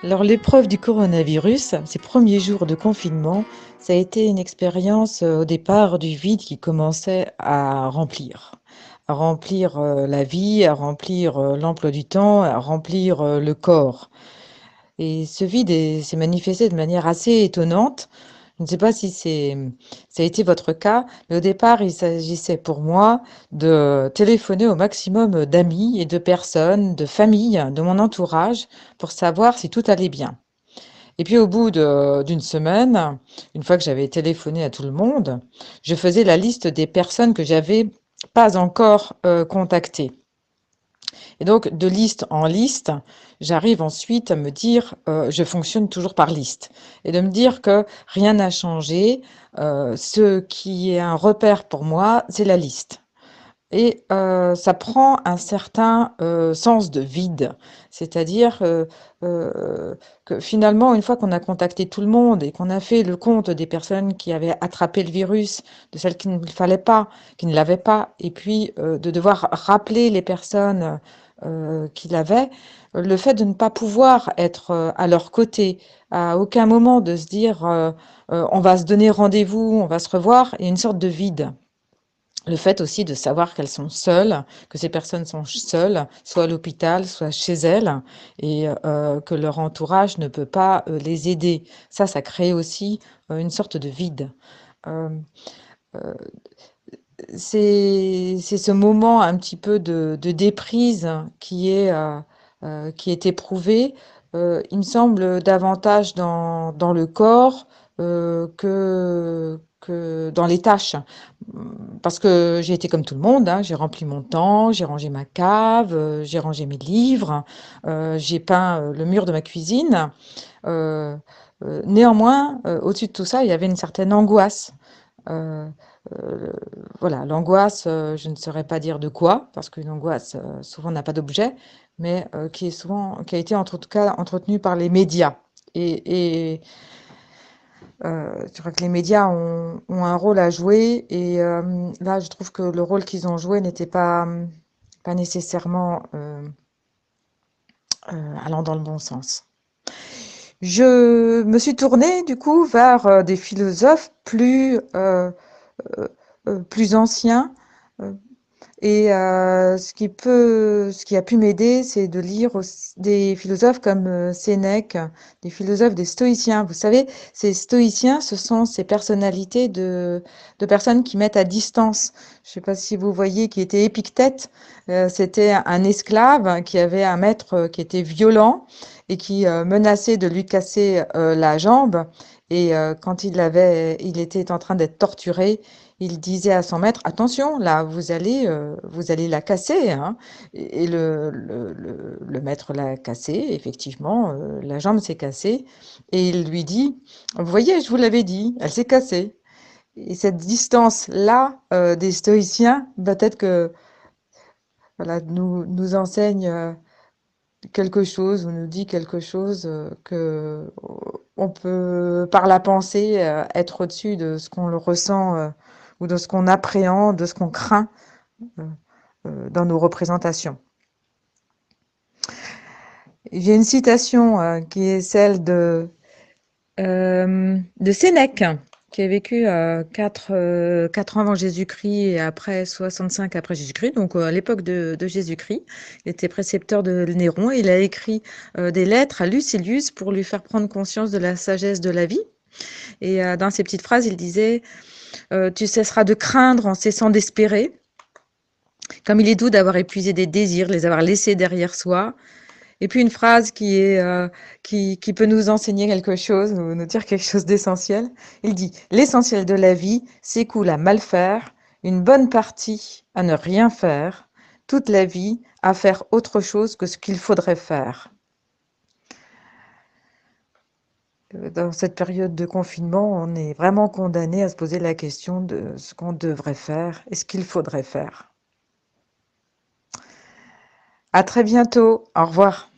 Alors l'épreuve du coronavirus, ces premiers jours de confinement, ça a été une expérience au départ du vide qui commençait à remplir la vie, à remplir l'emploi du temps, à remplir le corps. Et ce vide s'est manifesté de manière assez étonnante. Je ne sais pas si ça a été votre cas, mais au départ, il s'agissait pour moi de téléphoner au maximum d'amis et de personnes, de familles, de mon entourage, pour savoir si tout allait bien. Et puis au bout d'une semaine, une fois que j'avais téléphoné à tout le monde, je faisais la liste des personnes que j'avais pas encore contactées. Et donc de liste en liste, j'arrive ensuite à me dire, je fonctionne toujours par liste, et de me dire que rien n'a changé. Ce qui est un repère pour moi, c'est la liste. Et ça prend un certain, sens de vide. C'est-à-dire, que finalement, une fois qu'on a contacté tout le monde et qu'on a fait le compte des personnes qui avaient attrapé le virus, de celles qui ne fallait pas, qui ne l'avaient pas, et puis, de devoir rappeler les personnes, qui l'avaient, le fait de ne pas pouvoir être, à leur côté, à aucun moment de se dire, «On va se donner rendez-vous, on va se revoir», il y a une sorte de vide. Le fait aussi de savoir qu'elles sont seules, que ces personnes sont seules, soit à l'hôpital, soit chez elles, et que leur entourage ne peut pas les aider. Ça crée aussi une sorte de vide. Euh, euh, c'est ce moment un petit peu de déprise qui est éprouvé. Il me semble davantage dans le corps que dans les tâches. Parce que j'ai été comme tout le monde, hein, j'ai rempli mon temps, j'ai rangé ma cave, j'ai rangé mes livres, j'ai peint le mur de ma cuisine. Euh, Néanmoins, au-dessus de tout ça, il y avait une certaine angoisse. Euh, euh, voilà, l'angoisse, je ne saurais pas dire de quoi, parce qu'une angoisse, souvent n'a pas d'objet, mais qui a été en tout cas entretenue par les médias. Et je crois que les médias ont un rôle à jouer, et là, je trouve que le rôle qu'ils ont joué n'était pas nécessairement allant dans le bon sens. Je me suis tournée du coup vers des philosophes plus anciens. euh, Et ce qui a pu m'aider, c'est de lire des philosophes comme Sénèque, des philosophes des stoïciens. Vous savez, ces stoïciens, ce sont ces personnalités de personnes qui mettent à distance. Je ne sais pas si vous voyez qui était Épictète. C'était un esclave qui avait un maître qui était violent et qui menaçait de lui casser la jambe. Et quand il était en train d'être torturé, il disait à son maître: «Attention, là, vous allez la casser, hein». Et le maître l'a cassée, effectivement, la jambe s'est cassée, et il lui dit: «Vous voyez, je vous l'avais dit, elle s'est cassée». Et cette distance-là, des stoïciens, peut-être que, voilà, nous enseigne, quelque chose, ou nous dit quelque chose, que on peut, par la pensée, être au-dessus de ce qu'on le ressent, ou de ce qu'on appréhende, de ce qu'on craint, heu dans nos représentations. J'ai une citation, qui est celle de Sénèque, qui a vécu 4 ans avant Jésus-Christ et après 65 après Jésus-Christ, donc à l'époque de Jésus-Christ. Il était précepteur de Néron, et il a écrit des lettres à Lucilius pour lui faire prendre conscience de la sagesse de la vie. Et dans ces petites phrases, il disait: Tu cesseras de craindre en cessant d'espérer. Comme il est doux d'avoir épuisé des désirs, les avoir laissés derrière soi. Et puis une phrase qui peut nous enseigner quelque chose, ou nous dire quelque chose d'essentiel. Il dit: l'essentiel de la vie s'écoule à mal faire, une bonne partie à ne rien faire, toute la vie à faire autre chose que ce qu'il faudrait faire. Dans cette période de confinement, on est vraiment condamné à se poser la question de ce qu'on devrait faire et ce qu'il faudrait faire. À très bientôt. Au revoir.